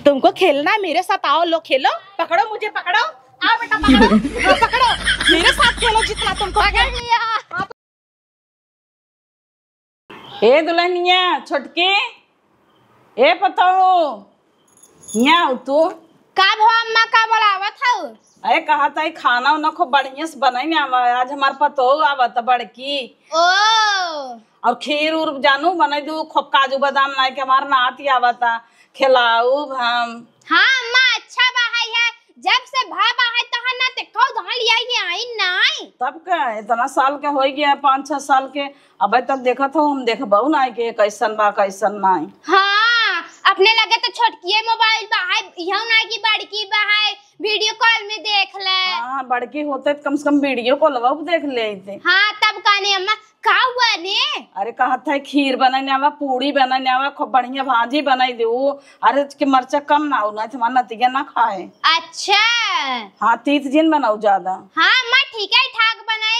तुमको खेलना है मेरे साथ, आओ लो खेलो। पकड़ो मुझे, पकड़ो, आओ बेटा पकड़ो। पकड़ो मेरे साथ खेलो जितना तुमको। पकड़ लिया। ए दुल्हनिया छोटकी, ए पताओ यहाँ तू का भो अम्मा का बोलावत हूँ? अरे कहा था खाना उना खूब बढ़िया से बनाई आवा, आज हमार पतो आवत बड़की। ओ और खीर उर जानू बनाई दू, खूब काजू बादाम लाई के हमार नाती आवता खिलाऊ हम। हाँ अम्मा अच्छा बहाई है, जब से भा बहाई तो ना ते कौ धान लिया ही आई नहीं। तब का इतना साल के हो गया, 5-6 साल के, अब तक देखा था हम देखबऊ ना के कैसन बा कैसन नहीं। हाँ अपने लगे तो छोटकी मोबाइल बहाई, यहू ना की बड़की बहाई वीडियो कॉल में देख ले। हाँ बड़की होते तो कम से कम वीडियो कॉल देख लेते। हाँ तब कहने अम्मा का हुआ ने? अरे कहा था खीर बनाने आवा, पूड़ी बनाने आवा, खूब बढ़िया भाजी बनाई दे। अरे के मरचा कम ना हो, ना तुम्हारा नतिया ना खाए। अच्छा हाँ तीत जिन बनाऊ ज्यादा। हाँ अम्मा ठीक है, ठाक बनाई।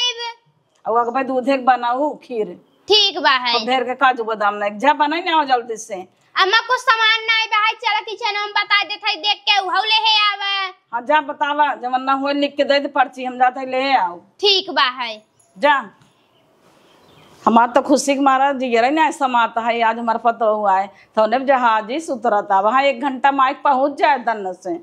और अगबे दूध एक बनाऊ खीर ठीक बा है। ढेर के काजू बादाम ना जा बनाई ना जल्दी से। अम्मा कुछ सामान नहीं बहाई, चला किचन में बता देते देख के उहौ ले हे आवे। हाँ जा बतावा, जब ना हो लिख के दे दे पर्ची, हम जाते ले आओ। ठीक बा है। जा हमार तो खुशी के मारा जिगर ना ऐसा माता है, आज हमारा पता हुआ है तो उन्हें जहाजी सुतरता वहाँ 1 घंटा माइक पहुंच जाए दन से।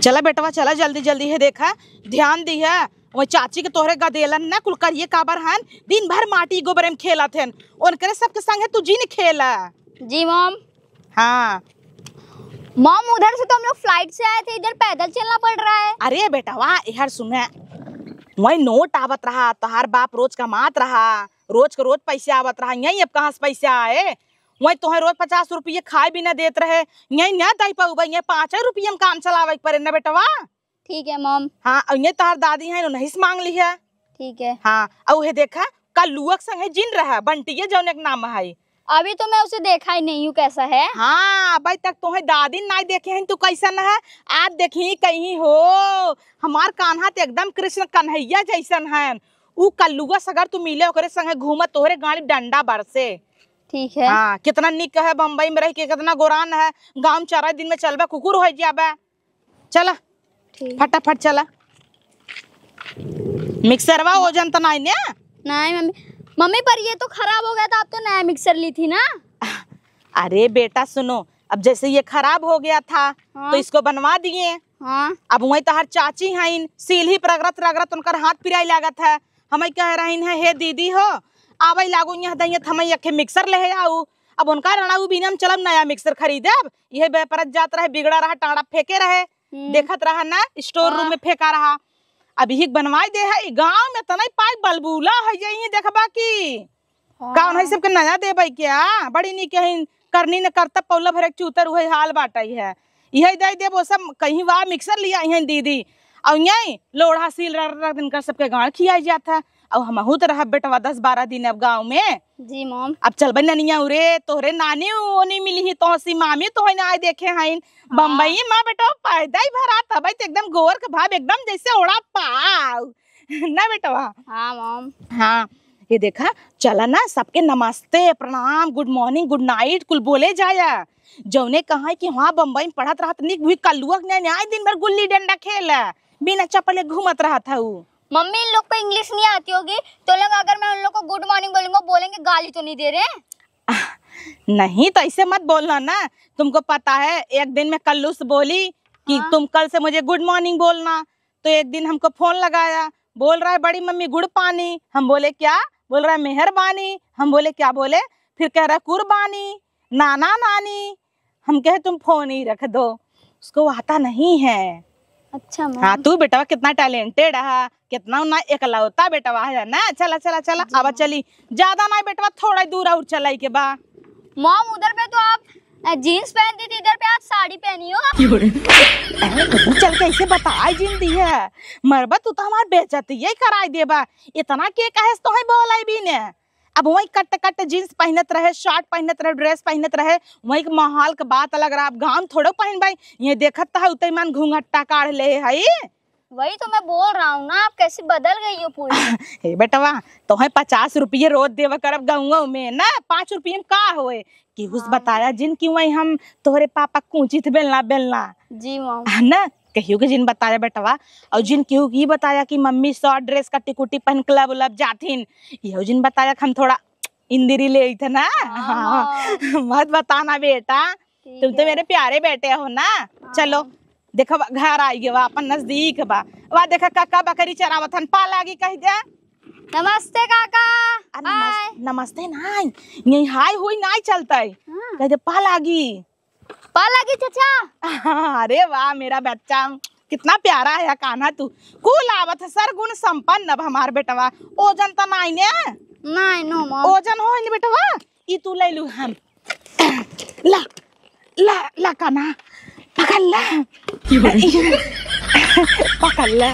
चला बेटवा चला जल्दी जल्दी है, देखा ध्यान दी है वो चाची के तोहरे गदेलन ना कुल करिए काबर हन, दिन भर माटी गोबर में खेला थे उनकरे सबके संगे तू जी ने खेला। जी मॉम। हाँ मॉम उधर से तो हम लोग फ्लाइट से आए थे, इधर पैदल चलना पड़ रहा है। अरे बेटा वाह यार सुने, वही नोट आवत रहा, तोहार बाप रोज कमात रहा, रोज के रोज पैसे आवत रहा, यही अब कहाँ से पैसे आए? वही तुम्हें रोज 50 रुपये खाए भी न देते रहे, यही न दे पाऊ, 5 रुपये में काम चलावे पड़े न बेटवा। ठीक है मॉम। हाँ ये तोहार दादी है नहीं से मांग ली है। ठीक है। हाँ और देखा कल लुअक संगे जिन रहा बंटिया जौन एक नाम है। अभी तो मैं उसे देखा ही नहीं हूँ, कैसा है? हाँ अभी तक तुम्हें दादी नहीं देखे हैं, तू कैसन है? आज देखी कहीं हो, हमार कान्हा तो एकदम कृष्ण कन्हैया जैसन है। ऊ कल्लुआ सगर तू मिले ओकरे संगे घूमत तोहरे गाड़ी डंडा बरसे। ठीक है। हाँ कितना निक है, बम्बई में रह के कितना गोरान है, गाँव में 4 दिन में चलबा कुकुर हो जाबा। चला फटाफट चला। मिक्सरवा ओजन तो नहीं ने? नहीं मम्मी, मम्मी पर ये तो खराब हो गया था, अब तो नया मिक्सर ली थी ना। अरे बेटा सुनो, अब जैसे ये खराब हो गया था हाँ। तो इसको बनवा दिए। हाँ। अब वही तो हर चाची है सील ही रगड़त रगड़त उनकर हाथ पिराई लागत है। हमें कह रही है हे दीदी हो आवे लागू यहाँ दही हमें अखे मिक्सर ले आऊ। अब उनका रणाऊ बिना हम चलब नया मिक्सर खरीदे। अब यह व्यापार जात रहे, बिगड़ा रहा, टाड़ा फेंके रहे, देखत रहा ना स्टोर रूम में फेंका रहा। अब ही बनवाई दे है, गाँव में तना पाइप बलबूला है यही देखबा की कौन है सबके नया दे भाई क्या बड़ी नी कहीं करनी न करता पौला भर चूतर हुए हाल बाटाई है। यही दे दे वो सब कहीं वाह मिक्सर लिया है दीदी, और यही लोढ़ा सील दिन कर सबके गाँव खिया जाता है। अब हम तो रह बेटवा 10-12 दिन अब गाँव में। जी मॉम। अब चल भाई ननिया उरे तोहरे नानी ओनी मिली ही तो सी मामी तो ना आए देखे हैं बम्बई माँ बेटा पैदा ही भरा था भाई, एकदम गोर का भाव एकदम जैसे ओढ़ा पाव ना बेटवा। हाँ मॉम। हाँ ये देखा चला ना सबके नमस्ते प्रणाम गुड मॉर्निंग गुड नाइट कुल बोले जाया। जौने कहा कि वहाँ बम्बई में पढ़त रहा निक भी कल्लुआ न्याय दिन भर गुल्ली डंडा खेला बिना चप्पल घूमत रहा था। मम्मी इन लोग को इंग्लिश नहीं आती होगी तो लोग अगर मैं उन लोग को गुड मॉर्निंग बोलूंगा बोलेंगे गाली तो नहीं दे रहे? नहीं तो ऐसे मत बोलना ना, तुमको पता है एक दिन में कल्लू से बोली कि हाँ? तुम कल से मुझे गुड मॉर्निंग बोलना, तो एक दिन हमको फोन लगाया, बोल रहा है बड़ी मम्मी गुड़ पानी, हम बोले क्या, बोल रहा है मेहरबानी, हम बोले क्या बोले, फिर कह रहा है कुर्बानी नाना नानी, हम कहे तुम फोन ही रख दो, उसको आता नहीं है। अच्छा मॉम। हाँ तू बेटा कितना टैलेंटेड है, कितना ना एकलौता बेटवा है ना। चला चला चला अब चली, ज्यादा ना बेटवा थोड़ा दूर और चलाई के बा। मॉम उधर पे तो आप जीन्स पहनती थी, इधर पे आज साड़ी पहनी हो। चल कैसे बता जिंदी है मरबत तू तो हमार बेइज्जती यही कराई देबा, इतना के कहेस तो है बोलाई भी ने। अब वही कट कट जीन्स पहनत रहे, शर्ट पहनत रहे, ड्रेस पहनत रहे, वही के माहौल के बात अलग रहा। अब गाँव थोड़ो पहन भाई, ये देखत है उतई मन घूंघट्टा काढ़ ले है। वही तो मैं बोल रहा हूँ ना, आप कैसे बदल गई हो पूरी। हे बेटवा तो है 50 रुपये रोज देवा करब गाँव में ना, 5 रुपये में का होए, केहू से बताया जिन क्यों वही हम तोहरे पापा कूचित बेलना बेलना जी मॉम। है ना, कहियो के जिन बताया बेटवा। और जिन केहू की बताया कि मम्मी शॉर्ट ड्रेस कट्टी कुट्टी पहन क्लब उलब जाथिन, यहो जिन बताया कि हम थोड़ा इंदिरी ले थे ना। हाँ, मत बताना बेटा, तुम तो मेरे प्यारे बेटे हो ना। चलो देखो घर आई गवा अपन नजदीक बा, वहाँ देखा काका बकरी चरावत हन, पा लागी कह दे। नमस्ते काका। नमस्ते नाई, यही हाय हुई नाई चलते, कह दे पा लागी। पा लागी चाचा। अरे वाह मेरा बच्चा, कितना प्यारा है कान्हा तू। कुल आवत है सरगुण संपन्न अब हमार बेटवा। ओजन तो नाई ने, नहीं नो मॉम। ओजन हो नहीं बेटवा, ई तू ले लू हम। ला ला ला कान्हा पकड़ ला। पकड़ ले।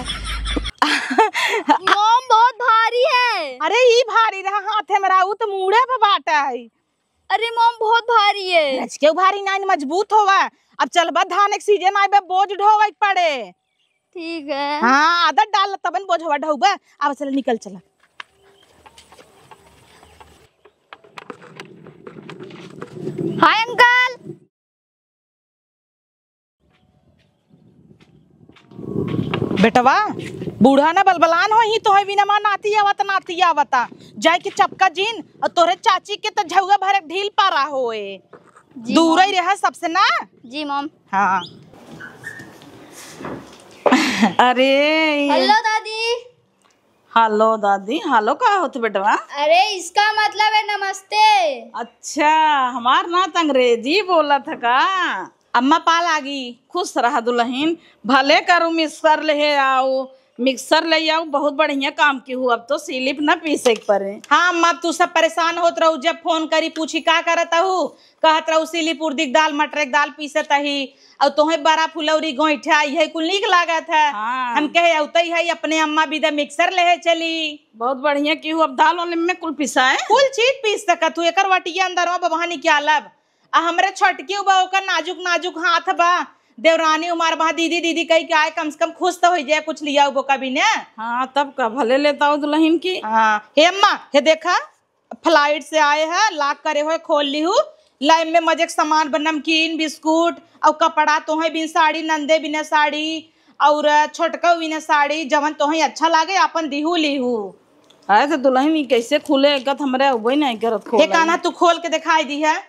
मॉम बहुत भारी है। अरे ई भारी रहा हाथे में रहा, तो मुड़े पे बाटा है। अरे मॉम बहुत भारी है। रच के भारी नाइन मजबूत होवा। अब चल बा धान एक सीजन आए बे बोझ ढोवे पड़े। ठीक है। हाँ आदत डाल तबन बोझ हवा ढोबा। अब चल निकल चला। Hi uncle. बेटवा बूढ़ा ना बलबलान हो ही तो है बिना मां नाती आवता जाय के चपका जीन और तोरे चाची के तो झौगा भर ढील पारा होए, दूर ही रहा सबसे ना। जी मॉम। हाँ अरे हेलो दादी। हेलो दादी, हेलो का होत बेटवा? अरे इसका मतलब है नमस्ते। अच्छा, हमार नात अंग्रेजी बोला था का? अम्मा पा लागी। खुश रहा दुल्हन, भले करूँ मिक्सर ले आओ, मिक्सर ले आओ, बहुत बढ़िया काम की हूँ। अब तो स्लिप न पीसे के पड़े। हाँ अम्मा तू सब परेशान होत रहू, जब फोन करी पूछी का करत हूँ, कहत रहू सिली उर्दी दाल मटर दाल पीसत ही, और तोहे बड़ा फुलौरी गोईठा ये कुल नीक लागत है। हाँ। हम कहे औतई है अपने अम्मा भी मिक्सर ले चली। बहुत बढ़िया की हूँ। अब दाल वाले में कुल पिसाए, कुल चीज पीस सकत हूँ, एकर वटिया अंदर बहा निकालब। आ हमरे छटकी बा ओकर नाजुक नाजुक हाथ बा, देवरानी उमार बहा दीदी दीदी कही के आए, कम से कम खुश तो हो जाए कुछ लिया वो कभी ने। हाँ तब का भले लेता हूँ दुल्हन की। हाँ हे अम्मा हे देखा फ्लाइट से आए हैं, लाक करे हुए खोल ली हूँ, लाइम में मजे के सामान बा, नमकीन बिस्कुट और कपड़ा तोहे बिन साड़ी, नंदे बिना साड़ी और छोटका बिना साड़ी, जवन तोहे अच्छा लागे अपन दिहू लीहू। अरे तो दुल्हन ई कैसे खुले गत हमरे उबई नहीं करत खोल। हे कान्हा तू खोल के दिखाई दी है।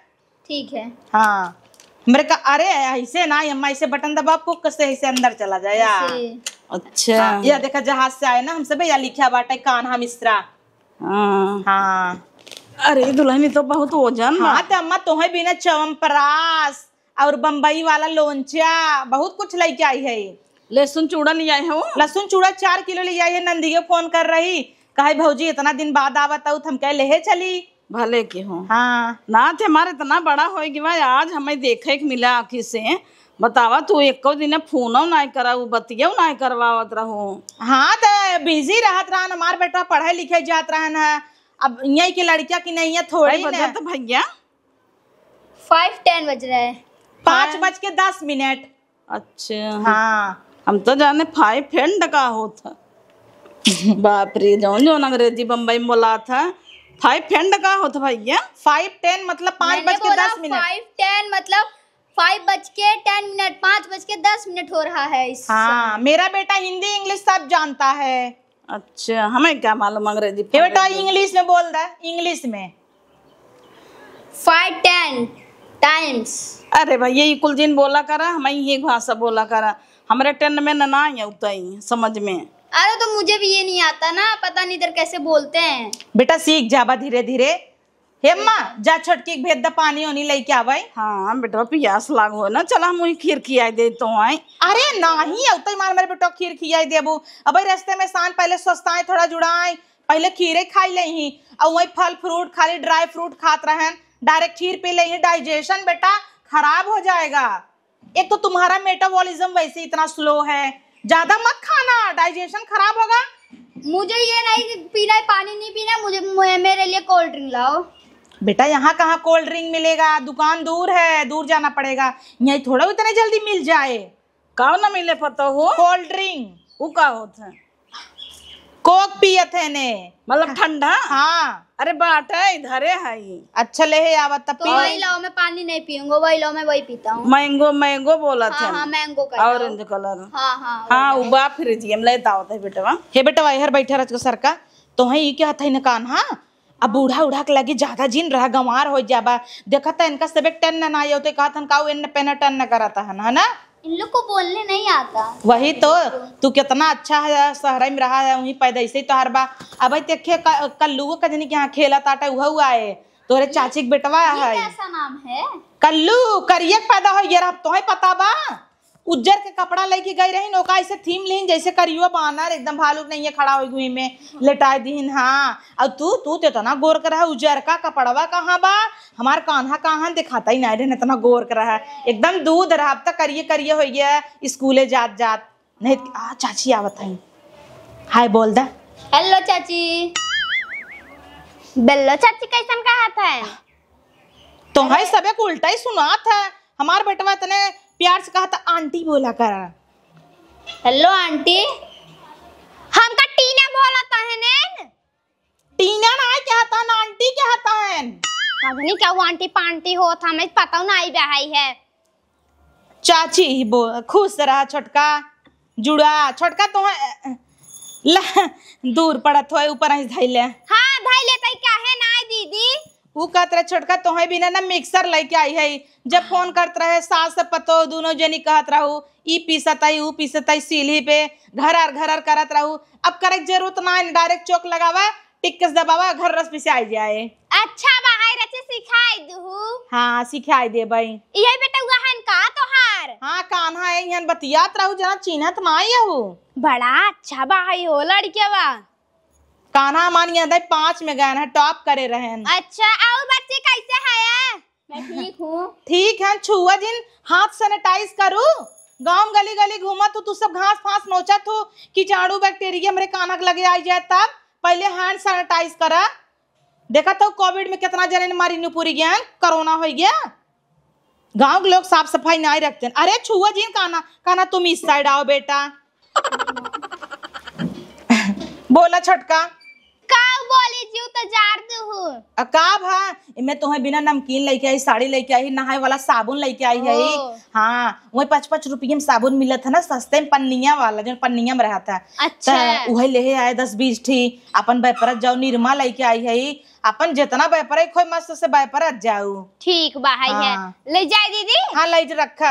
ठीक है। हाँ मेरे का अरे ऐसे ना अम्मा, ऐसे बटन दबा पुक से ऐसे अंदर चला जाए यार। अच्छा या देखा जहाज से आए ना हम सब, या लिखा बाटा कान्हा मिश्रा। हाँ। हाँ अरे दुल्हन तो बहुत वजन। हाँ तो अम्मा तोहे बिना चवनप्राश और बम्बई वाला लोंचा बहुत कुछ लेके आई है। लहसुन चूड़ा ले आए हो? लहसुन चूड़ा 4 किलो ले आई है। नंदी फोन कर रही, कहे भौजी इतना दिन बाद आवत हूँ, हम कहे ले चली। भले की हो। हाँ ना थे हमारे इतना बड़ा हो गया, आज हमें देखे के मिला आखिर से। बतावा तू एक दिन फोन नहीं करा, बतिया नहीं करवावत रहो। हाँ तो बिजी रहत रहा, हमार बेटा पढ़े लिखे जात रहन है। अब यही की लड़किया की नहीं है थोड़ी ना। तो भैया 5:10 बज रहा है। 5:10। अच्छा हाँ हम तो जाने 5 फेंड का होता। बाप रे, जो अंग्रेजी बम्बई में बोला था 5 फेंड का होता भैया। 5:10 मतलब 5:10। 5:10 मतलब 5:10, 5:10 हो रहा है इस हाँ मेरा बेटा हिंदी इंग्लिश सब जानता है। अच्छा हमें क्या मालूम अंग्रेजी। ये बेटा इंग्लिश में बोल रहा है, इंग्लिश में 5:10 टाइम्स। अरे भैया ये कुल जिन बोला करा, हमें ये भाषा बोला करा, हमारे 10 में ना आता ही समझ में। अरे तो मुझे भी ये नहीं आता ना, पता नहीं इधर कैसे बोलते हैं। बेटा सीख जाबा धीरे धीरे। हे अम्मा जा छोटकी भेद द पानी ओनी लेके आवे। हाँ बेटा प्यास लाग हो ना, चला हम वही खीर खिया दे तो आए। अरे नहीं अब तो मार मेरे बेटा खीर खियाई देबू। अब रास्ते में शान पहले सस्ताए थोड़ा जुड़ाए, पहले खीरे खाई लेही और वही फल फ्रूट खाली ड्राई फ्रूट खात रहन, डायरेक्ट खीर पी लेही, डाइजेशन बेटा खराब हो जाएगा। एक तो तुम्हारा मेटाबॉलिज्म वैसे इतना स्लो है, ज्यादा मत खाना, डाइजेशन खराब होगा। मुझे ये नहीं पीना है, पानी नहीं पीना मुझे, मेरे लिए कोल्ड ड्रिंक लाओ। बेटा यहाँ कहाँ कोल्ड ड्रिंक मिलेगा, दुकान दूर है, दूर जाना पड़ेगा, यही थोड़ा इतने जल्दी मिल जाए। का ना मिले पता हो कोल्ड ड्रिंक वो का होता है? कोक पियत है ने मतलब ठंडा। हाँ अरे बाटे इधरे है। अच्छा ले है आवत तब तो वही लो, मैं पानी नहीं पीऊंगा, वही लो, मैं वही पीता हूँ। मैंगो मैंगो बोला था। हाँ मैंगो का ऑरेंज कलर। हाँ हाँ हाँ उबा फ्रिज में लेता होता है बेटवा। हे बेटा इधर बैठे रह सर का तो है ये क्या था इन कान। हाँ अब बूढ़ा उड़ा के लगी ज्यादा जिन रहा गंवार हो जाबा देखा था इनका सबे टन ना आयो तो कहा था काऊ इन पेन टन न कराता है ना। इन लोग को बोलने नहीं आता। वही तो तू कितना अच्छा है शहर में रहा है वहीं पैदा ऐसे ही तो हर बा। अब देखे कल्लू का जनी के यहाँ खेला ताटा हुआ है तोरे चाची के बेटवा है। कैसा नाम है? कल्लू करिए पैदा हो गया अब तो पता बा। उज्जर के कपड़ा लेके गई रही नौका ऐसे थीम लिहिन जैसे करियो बानर एकदम भालू नहीं है खड़ा हो गई में लेटाई दीन। हाँ अब तू तू तो इतना गोर कर रहा उज्जर का कपड़वा कहाँ बा हमार कान्हा कहाँ दिखाता ही नहीं रहे इतना गोर कर रहा एकदम दूध रहा अब तक करिए करिए हो गया स्कूले जात जात नहीं। चाची आवत है हाय बोल दा। हेलो चाची। बेल्लो चाची कैसन कहा था? तो है सबे उल्टा ही सुना था हमार बेटवा इतने प्यार से कहा था आंटी बोला कर। Hello aunty. हमका टीना बोला था है ने। टीना ना कहता ना आंटी कहता है। नहीं क्या वो आंटी पांटी हो था हमें पता ना आई बहाई है। चाची ही बोल खुश रहा छोटका जुड़ा छोटका तो दूर पड़त हो ऊपर ही धैले। हाँ धैले तई क्या है ना दीदी। वो कहत रहे छोटका तो है बिना ना मिक्सर लेके आई है जब फोन करत रहे सास से पतो दोनों जनी कहत रहू ई पीसताई ऊ पीसताई सीली पे घर करत रहू। अब करे जरूरत ना है डायरेक्ट चौक लगावा टिक्कस दबावा घर रस पिसे आ जाए। अच्छा बाहर रचे सिखाई दू। हाँ सिखाई दे भाई ये बेटा हुआ हन का तोहार। हाँ कान्हा है यहाँ बतियात रहू जना चिन्हत ना आयहू। बड़ा अच्छा बाई हो लड़के बा। कान्हा मान यहाँ 5 में गए हैं टॉप करे रहे हैं। अच्छा आओ बच्चे कैसे है? मैं ठीक हूँ। ठीक है छुआ जिन हाथ सैनिटाइज करू गांव गली गली घूमा तू सब घास फांस नोचा तू कीटाणु बैक्टीरिया मेरे कानक लगे आ जाए तब पहले हैंड सैनिटाइज करा। देखा तो कोविड में कितना जने ने मारी पूरी ज्ञान कोरोना हो गया। गांव के लोग साफ सफाई नहीं रखते। अरे छुआ जिन काना तुम इस साइड आओ बेटा। बोला छटका का बोली जीव तो जार दू। अकाब है मैं तुम्हें बिना नमकीन लेके आई साड़ी लेके आई नहाए वाला साबुन लेके आई है। हाँ वही 5-5 रुपये में साबुन मिला था ना सस्ते में पन्निया वाला जो पन्निया में रहा था। अच्छा वही ले आए 10-20 ठी अपन बैपरत जाओ निरमा लेके आई है अपन जितना बैपर खोई मस्त से बैपरत जाऊ। ठीक बाई है ले जाए दीदी। हाँ ले रखा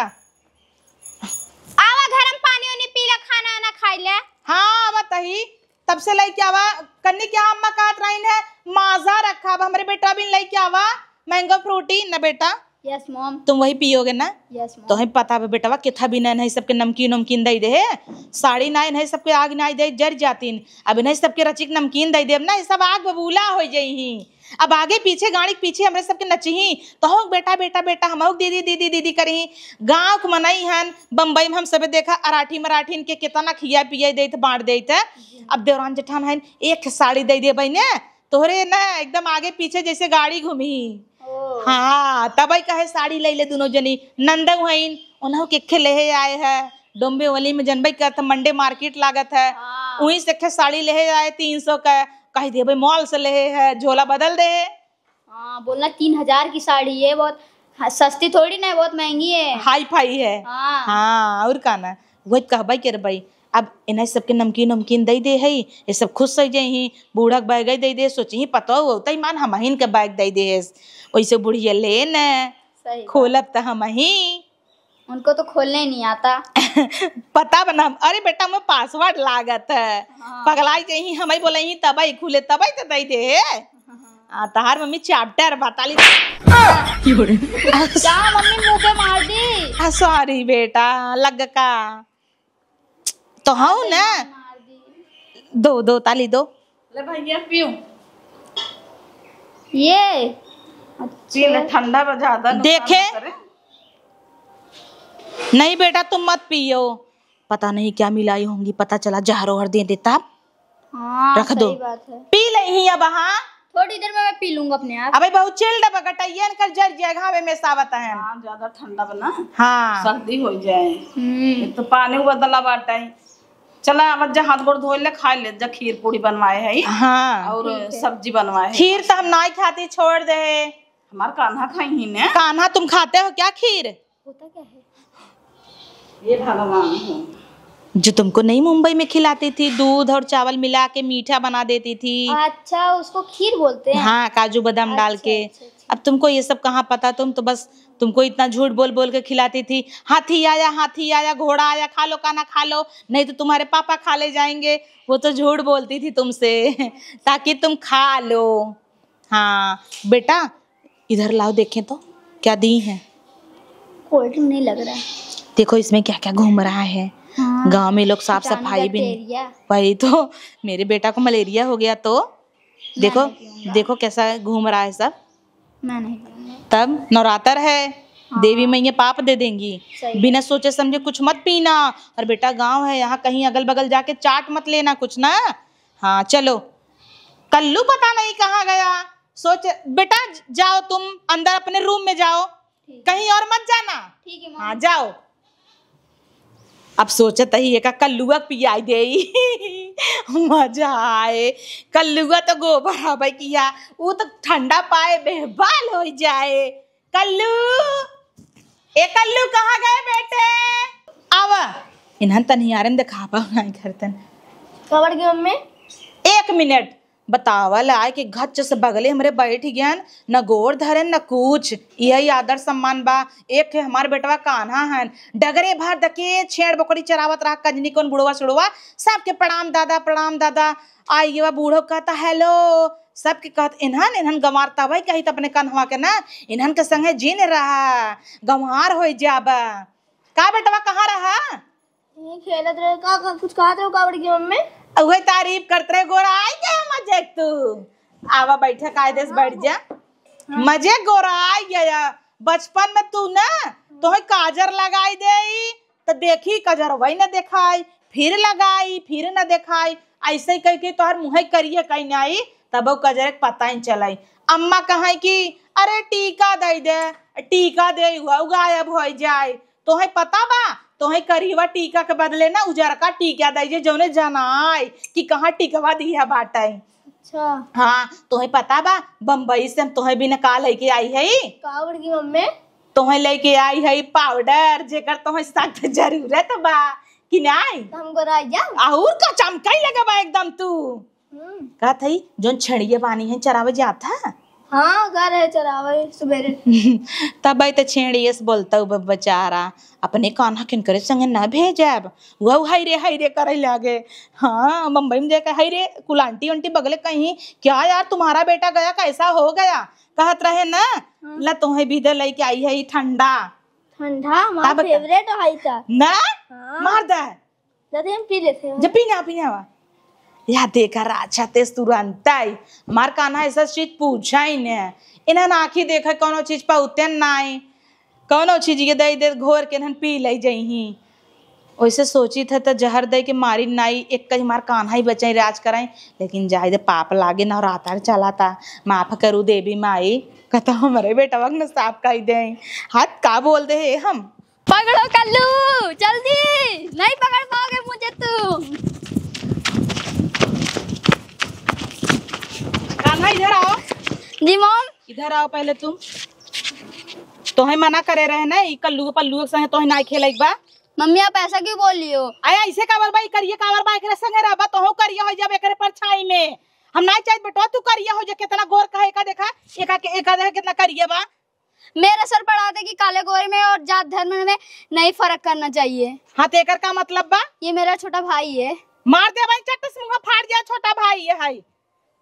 आवा घर में पानी वानी पीला खाना ना खाई ले। हाँ बताही तब से लेके आवा कन्नी क्या अम्मा कहत रही है माजा रखा हमारे बेटा भी लेके आवा मैंगो फ्रूटी ना बेटा। Yes mom. तुम वही पियोगे ना? Yes mom. तो है पता है बेटा किथा भी नहीं सबके नमकीन नमकीन दे दे साड़ी नहीं सबके आग नहीं दे जर जातीन अब नहीं सबके रचिक नमकीन दे दे ना सब आग बबूला हो जाही। अब आगे पीछे गाड़ी के पीछे हमरे सबके नचही तो हो बेटा बेटा बेटा हम दीदी दीदी दीदी करही। गाँव के मनई हन बम्बई में हम सब देखा अराठी मराठीन के कितना खिया पिया दे बांट दे। अब देवरान जेठान है एक साड़ी दे दे बहने तोहरे ना एकदम आगे पीछे जैसे गाड़ी घूमी। हाँ तब कहे साड़ी ले ले दोनों जनी नंदन हईन उन्हों के ले आए है डोम्बे वाली में जनबई का मंडे मार्केट लागत है वहीं से साड़ी ले आए 300 का कह दे भाई मॉल से ले है झोला बदल दे। हाँ बोलना 3000 की साड़ी है बहुत सस्ती थोड़ी ना बहुत महंगी है हाई फाई है। हाँ और का ना वही कहबाई कर भाई अब इन्हें सबके नमकीन नमकीन दे दे है ये सब खुश हो जाही बूढ़ा बैग दे दे सोची पता होता ही मान हम के बैग दे दे वैसे बुढ़िया ले न खोलब तो हम ही उनको तो खोलने नहीं आता। पता बना अरे बेटा मैं पासवर्ड लागत है पगलाई जाही हम बोला ही तबाई खुले तबाई तो दे दे तहार मम्मी चैप्टर बताली क्या मम्मी मुंह पे मार दी। सॉरी बेटा लग का तो हाँ ना दो ताली दो ले भैया पियो ये पी ले ठंडा ज्यादा देखे नहीं बेटा तुम मत पियो पता नहीं क्या मिलाई होंगी पता चला जहर वहर दे देता। हाँ, रख दो बात है। पी नहीं अब। हाँ थोड़ी देर में मैं पी लूंगा अपने आप। अबे बहुत चिल्ड बगटैया कर जर जाएगा हमें में सावत है। हाँ ज्यादा ठंडा बना हाँ सर्दी हो जाए तो पानी बदला बाटा चला अब जा हाथ गोड़ धो ले, खा ले जा, खीर पूरी बनवाए है हाँ और सब्जी बनवाए है। खीर तो हम नहीं खाती, छोड़ दे। हमार कान्हा खाई ही ने। कान्हा तुम खाते हो क्या खीर? होता क्या है? ये भगवान है जो तुमको नहीं मुंबई में खिलाती थी, दूध और चावल मिला के मीठा बना देती थी। अच्छा, उसको खीर बोलते हैं? हाँ, काजू बादाम डाल के। अब तुमको ये सब कहाँ पता, तुम तो बस तुमको इतना झूठ बोल बोल के खिलाती थी। हाथी आया घोड़ा आया, खा लो कान्हा खा लो, नहीं तो तुम्हारे पापा खा ले जाएंगे। वो तो झूठ बोलती थी तुमसे ताकि तुम खा लो। हाँ बेटा इधर लाओ, देखें तो क्या दी है। कोल्ड ड्रिंक नहीं लग रहा है। देखो इसमें क्या क्या घूम रहा है। हाँ। गांव में लोग साफ सफाई भी नहीं। वही तो, मेरे बेटा को मलेरिया हो गया तो देखो देखो कैसा घूम रहा है सब। मैं नहीं पीऊंगा। तब नवरात्र है, हाँ। देवी मैया पाप दे देंगी। बिना सोचे समझे कुछ मत पीना। और बेटा गांव है, यहाँ कहीं अगल बगल जाके चाट मत लेना कुछ ना। हाँ चलो, कल्लू पता नहीं कहाँ गया। सोच बेटा, जाओ तुम अंदर अपने रूम में जाओ, कहीं और मत जाना। ठीक है। हाँ जाओ। अब सोचत ही का कल्लुआ पियाई दे मजा आए। कल्लुआ तो गोबर हवा किया, वो तो ठंडा पाए बेहाल हो जाए। कल्लू, ए कल्लू कहाँ गए बेटे? आवा इन्हन तनियारन दिखा पाऊ घर तन। कवर की मम्मी 1 मिनट बतावल आए कि घच से बगले हमरे बैठ गया, न गोर धरे न कुछ। यही आदर सम्मान बा। एक है हमार बेटवा कान्हा है, डगरे भर दके छेड़ बकरी चरावत रहा, कजनी कौन बुढ़वा सुड़वा सबके प्रणाम दादा। आई ये बूढ़ो कहता हेलो, सबके कहत इन्हन इन्हन गंवार तब कही तो अपने कन्हवा के ना, इन्हन के संगे जीन रहा, गंवार हो जाबा। का बेटवा कहाँ रहा? ये खेलत रहे का कुछ कहत रहे कावड़ की मम्मी? वही तारीफ करते रहे। गोरा आई गया मजे तू, आवा बैठे कायदे से बैठ जा। मजे गोरा आई गया। बचपन में तू ना तो काजर लगाई दे तो देखी कजर वही न दिखाई, फिर लगाई फिर न दिखाई, ऐसे कह के तोहर मुँह करिए कहीं न आई, तब वो कजर के पता ही चलाई। अम्मा कहे कि अरे टीका दे दे, टीका दे हुआ गायब हो जाए। तोहे पता बा, तोहे करीवा टीका के बदले ना उजरका टीका दे जौने जनाई कि कहाँ टीकवा दिया बाटे। अच्छा हाँ तोहे पता बा, बम्बई से हम तोहे बिना का लेके आई है। कावड़ की मम्मी तोहे लेके आई है पाउडर, जेकर तोहे सख्त जरूरत बा कि नहीं। हमको राय जा और का चमकाई लगा बा एकदम तू। का थई जोन छड़िए पानी है चरावे जाता। हाँ घर है चरावे सवेरे तब तो छेड़िए से बोलता बेचारा अपने कान्हा किन करे संगे न भेजब, वह हाई रे करे लागे। हाँ मुंबई में जाकर हाई रे कुल आंटी उंटी बगले कहीं क्या यार तुम्हारा बेटा गया कैसा हो गया, कहत रहे ना। ला तुम्हें भी दे लेके आई है ठंडा हमारा फेवरेट है था ना। हाँ। मार दे जब हम पी लेते जब पीना वा या देखा राजा तेज तुरंत आई। मार कान्हा ऐसा चीज पूछा ही नहीं, इन्हें आखी देखा कोनो चीज पाते नहीं, कोनो चीज के दे दे घोर के इन्हें पी ले जाही। वैसे सोची था तो जहर दे के मारी नाई, एक कहीं मार कान्हा ही बचाई राज कराई, लेकिन जाए दे पाप लागे ना रातार चला था। माफ करू देवी माई, कहता हमारे बेटा वक्त न साफ कही दे। हाथ का बोल दे हम पकड़ो कल्लू जल्दी, नहीं पकड़ पाओगे मुझे तुम। कान्हा इधर आओ। जी मॉम इधर आओ पहले तुम। तोहे मना करे रहे ना कल्लू पल्लू के संगे तोहे ना खेले एक बार। मम्मी आप ऐसा क्यों बोल रही हो? आया ऐसे कावर बाई करिए, कावर बाई करे संगे रहबा तोहो करिए हो जब एकरे परछाई में। हम ना चाहत बेटा तू करिए हो जे कितना गोर कहे का देखा, एका के एका देख कितना करिए बा। मेरा सर पढ़ाते कि काले गोरे में और जात धर्म में नहीं फर्क करना चाहिए। हाँ तो एकर का मतलब बा? ये मेरा छोटा भाई है। मार दे भाई चट्ट से मुंह फाड़ दिया, छोटा भाई ये है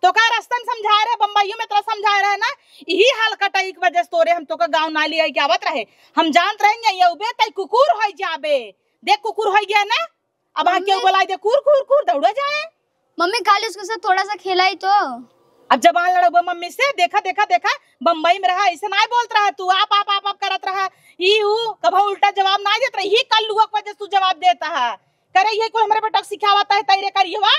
तो का रास्तन समझा रहे बम्बईयों में तरह समझा रहे ना। यही हाल कटाई की वजह से तोरे हम तो का गांव नाली आई के आवत रहे, हम जानत रहे ये उबे तई कुकुर हो जाबे। देख कुकुर हो गया ना, अब हां क्यों बोलाई दे कुर कुर कुर दौड़ जाए। मम्मी खाली उसके साथ थोड़ा सा खेला ही तो। अब जबान लड़बो मम्मी से, देखा देखा देखा बम्बई में रहा ऐसे ना बोलत रहा तू, आप करत रहा। ई कभी उल्टा जवाब ना देत रही, ही कल लुआ वजह तू जवाब देता है। करे ये कोई हमारे बेटा सिखावता है तैरे करिएवा।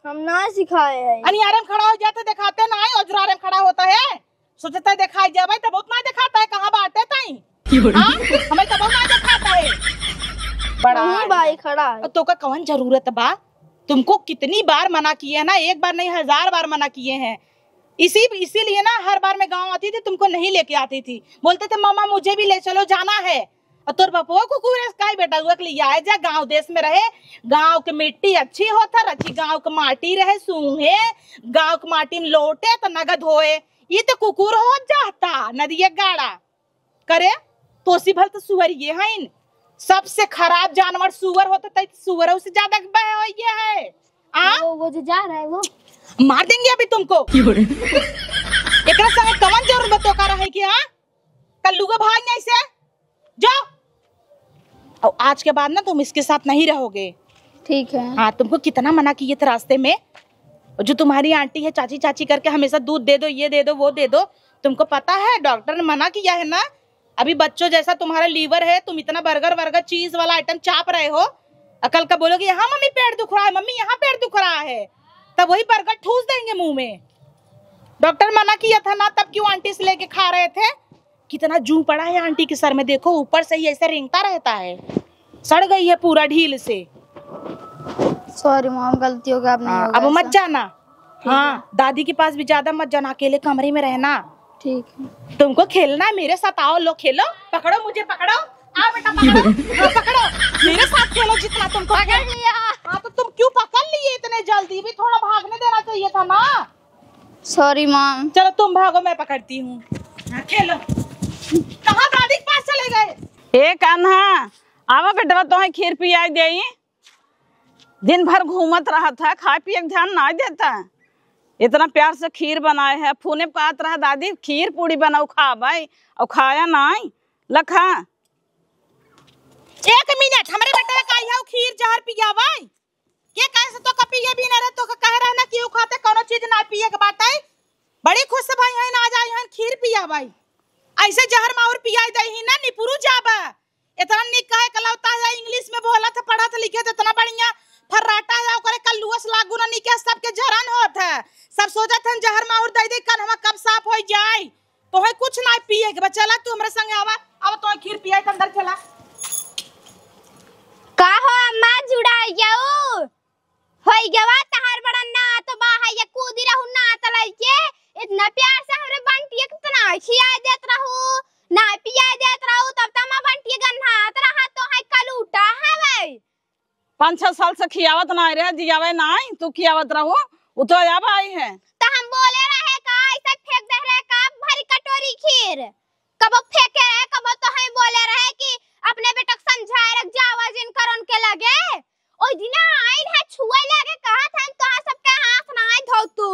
हम ना सिखाए हैं। अनियारे में खड़ा हो जाते दिखाते ना, औजरारे में खड़ा होता है सोचता है दिखाई जाए तब उतना दिखाता है। कहाँ बाटे ताई हमें तब ना दिखाता है। बड़ा वहीं भाई खड़ा है। तो का कौन जरूरत बा? तुमको कितनी बार मना किए है ना, एक बार नहीं 1000 बार मना किए हैं। इसीलिए ना हर बार मैं गांव आती थी तुमको नहीं लेके आती थी, बोलते थे मामा मुझे भी ले चलो जाना है। और तोर बपुआ कुकुर का बेटा हुआ के लिए आए जा, गांव देश में रहे, गांव की मिट्टी अच्छी होता रची, गांव की माटी रहे सूंघे, गांव की माटी में लोटे तो नगद होए। ये तो कुकुर हो जाता नदिया गाड़ा करे तोसी भल तो सुअर ये है। सबसे खराब जानवर सुअर होता था, सुअर से ज्यादा ये है। वो जो जा रहा है वो मार देंगे अभी तुमको। एकरा संगे कवन जरूरत तो का रहे कि हां कल्लू को भाग नहीं से जाओ। और आज के बाद ना तुम इसके साथ नहीं रहोगे। ठीक है। हाँ तुमको कितना मना किए थे रास्ते में, जो तुम्हारी आंटी है चाची चाची करके हमेशा दूध दे दो, ये दे दो, वो दे दो। तुमको पता है डॉक्टर ने मना किया है ना। अभी बच्चों जैसा तुम्हारा लीवर है, तुम इतना बर्गर चीज वाला आइटम चाप रहे हो। अकल का बोलोगे यहाँ मम्मी पेट दुख रहा है, मम्मी यहाँ पेट दुख रहा है, तब वही बर्गर ठूस देंगे मुंह में। डॉक्टर मना किया था ना, तब क्यों आंटी से लेके खा रहे थे? कितना जू पड़ा है आंटी के सर में, देखो ऊपर से ही ऐसे रेंगता रहता है, सड़ गई है पूरा ढील से। सॉरी मॉम, गलती हो गया, अब नहीं होगा अब मत ऐसा। जाना। हाँ दादी के पास भी ज्यादा मत जाना, अकेले कमरे में रहना। ठीक है। तुमको खेलना है मेरे साथ, आओ लो खेलो, पकड़ो मुझे, पकड़ो, आओ बेटा पकड़ो। हाँ, पकड़ो मेरे साथ खेलो जितना तुमको पकड़ लिया। हाँ तो तुम क्यों पकड़ लिए इतने जल्दी, भी थोड़ा भागने देना चाहिए था ना। Sorry mom. चलो तुम भागो मैं पकड़ती हूँ। हाँ, खेलो। कहाँ दादी के पास चले गए? ए कान्हा आवा बेटवा तो खीर पियाई दे। दिन भर घूमत रहा था, खाए पिए के ध्यान ना देता। इतना प्यार से खीर बनाए है, फोने पे आत रहा दादी खीर पूरी बनाओ खा भाई, और खाया नहीं लखा। 1 मिनट हमारे बेटा का यहाँ खीर जहर पिया भाई, ये कैसे तो कभी ये भी ना रहे तो कह रहा ना क्यों खाते कोनो चीज ना पिए के बात है। बड़ी खुश से भाई है ना, आज यहाँ खीर पिया भाई, ऐसे जहर माहौर पिया दे ही ना निपुरु जाबा। इतना निक कहे कलौता है, इंग्लिश में बोला था, पढ़ा था, लिखे था, इतना बढ़िया फर्राटा है ओकरे कल्लुअस लागू ना निके सबके जरन होत है। सब सोचत हैं जहर माहौर दे दे कर हम कब साफ हो जाए, तो है कुछ ना पिए के बचला। तू हमरे संग आवा, अब तो खीर पिया के अंदर चला। का हो अम्मा जुड़ा जाओ होई गवा तहार बड़ा ना तो बाहा ये कूदी रहू ना तलाई के इतना प्यार से हमरे बंटिया कितना खिया देत रहू ना पिया देत रहू, तब तमा बंटिया गन्हात रहा तो है कलूटा हवे। 5-6 साल से खियावत ना रहे, जियावे नहीं तू खियावत रहू, वो तो अब आई है। तो हम बोले रहे का ऐसे फेंक दे रहे का भरी कटोरी खीर, कब फेंके रहे कब तो हम बोले रहे कि अपने बेटा को समझाए रख जावा जिन करन के लगे। ओ दिना आइन है छुए लगे कहा था तो सबके हाथ ना धो तू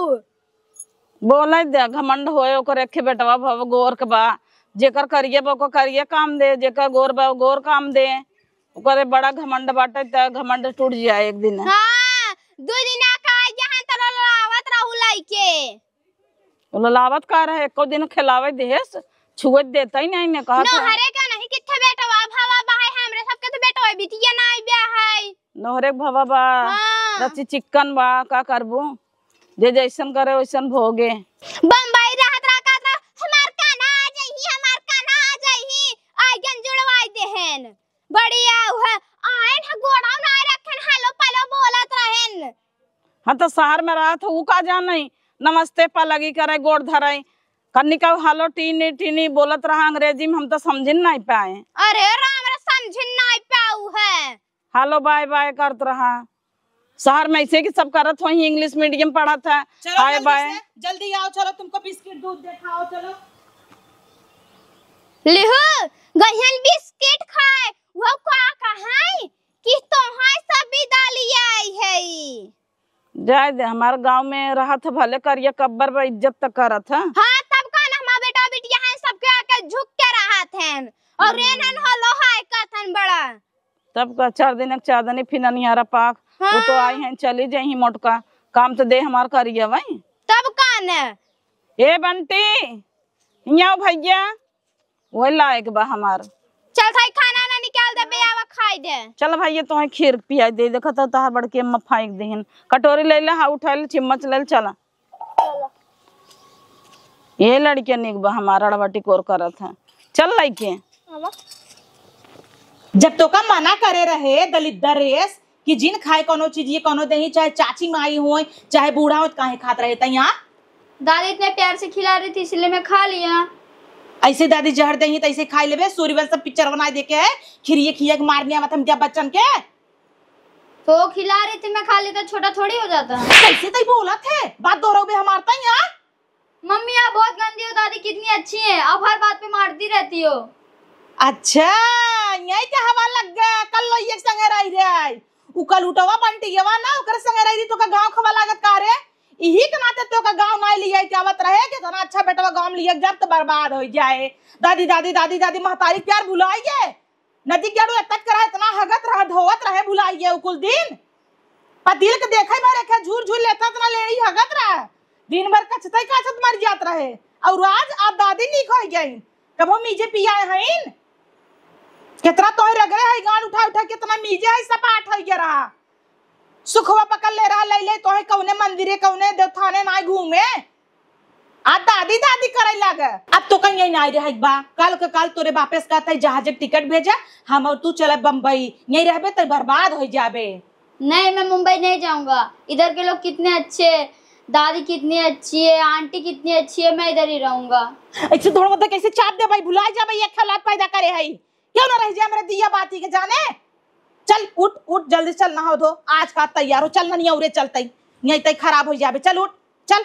बोले दे घमंड होए ओकर रखे बेटवा भव गोर के बा, जेकर करिए बो को करिए काम दे, जेकर गोर बा गोर काम दे, ओकरे बड़ा घमंड बाटे त घमंड टूट जाए एक दिन। हां 2 दिन का जहां तरो लावत रहू लाइके लावत का रहे, एको दिन खिलावे देस छुए देता ही नहीं ने कहा था। नहरे का नहीं किथे बेटवा भावा बाहे हमरे सबके तो बेटवा बिटिया ना आई ब्याह है नहरे भवा बा रची चिकन बा, का करबू जे जैसन करे वैसन भोगे। बम्बई रहत रहा हमार काना आ जाई, हमार काना आ जाई, आइगन जुड़वाई देहन बढ़िया है आइन है गोड़ा ना रखन हेलो पलो बोलत रहन। हाँ तो शहर में रहा था ऊ का जान नहीं, नमस्ते पा लगी करे गोड़ धराई कन्नी का हालो टीनी टीनी बोलत रहा अंग्रेजी में, हम तो समझ नहीं पाए। अरे राम रे समझ नहीं पाऊ है, हालो बाय बाय करत रहा। शहर में ऐसे कि सब करत वही इंग्लिश मीडियम पढ़ा था। हाय बाय जल्दी आओ, चलो तुमको बिस्किट दूध देखाओ, चलो लिहो गहन बिस्किट खाए वो का कहाई कि तोहाय सब डालिए आई है। जाए दे, हमारे गांव में रहा था भले करिए कब्बर में इज्जत तक करत है। हाँ तब का ना हमारा बेटा बिटिया है सबके आके झुक के रहा थे और रेनन हलो हाय कथन बड़ा, तब का 4 दिन चादनी फिर निहारा पाक। हाँ। वो तो आई हैं चली जाही मोटका काम तो दे हमार करिए भाई। तब का न ए बंटी यहाँ भैया वही लायक बा हमार, चल भाई खाना ना निकाल दे बे आवा खाई दे। चल भैया तो खीर पिया दे, देखा तो तहार बड़के अम्मा फाइक देहन कटोरी ले ले, हाँ उठा ले चिम्मच ले चला। ये लड़के निक बा हमारा अड़बटी कोर करत है, चल लइके जब तो का मना करे रहे दलिद्दर रेस कि जिन खाए कोनो चीज ये कोनो दही, चाहे चाची माई हो चाहे बूढ़ा हो, काहे खात रहे ता यहाँ? दादी इतने प्यार से खिला रही थी इसलिए मैं खा लिया। ऐसे दादी जहर दही तो ऐसे खाई लेबे। सूर्यवंशम पिक्चर बना दे के खिरिए खिया के मारने आवत हम क्या बच्चन के? तो वो खिला रही थी मैं खा लेता, छोटा थोड़ी हो जाता। कैसे तई बोला थे बात दोहराओ हमारता यहाँ? मम्मी आप बहुत गंदी हो, दादी कितनी अच्छी है, आप हर बात पे मारती रहती हो। अच्छा यही के हवा लग गया। कल लो एक संगे रही रे उ कल उठवा बंटियवा ना ओकर संगे रही तो का गांव खवा लागत का रे? यही के नाते तो का गांव ना लिया के आवत रहे कि तना अच्छा बेटवा गांव लिया जब तो बर्बाद हो जाए। दादी दादी दादी दादी महतारी प्यार भुलाइए। नदी केड़ो तक करा इतना हगत रहा धोवत रहे भुलाइए कुल दिन। पर दिल के देखे बारे के झूर झूर लेता तना लेड़ी हगत रहा दिन भर कचते काचत मर जात रहे। और आज आप दादी नहीं खोई गई कबो मीजे पिया हईन कितना तोहे रगड़े है गान उठा उठा कितना मीजे है सपाट हो गया रहा। सुखवा पकड़ ले रहा ले तोहे कौने मंदिरे कौने देवथाने ना घूमे। आ दादी दादी करे लगे। अब तो कहीं ना रह बा कल के कल तोरे वापस कहते जहाज टिकट भेजा हम और तू चले बम्बई यही रहबे तो बर्बाद हो जाबे। नहीं मैं मुंबई नहीं जाऊंगा, इधर के लोग कितने अच्छे, दादी कितनी अच्छी है, आंटी कितनी अच्छी है, मैं इधर ही रहूंगा। ऐसे थोड़ा बहुत कैसे चाप दे भाई भुला जा भाई एक हालात पैदा करे है क्यों ना रह जाए मेरे दिया बाती के जाने। चल उठ उठ जल्दी चल नहा धो आज का तैयार हो चल नहीं और चलते यही तय खराब हो जाबे। चल उठ चल।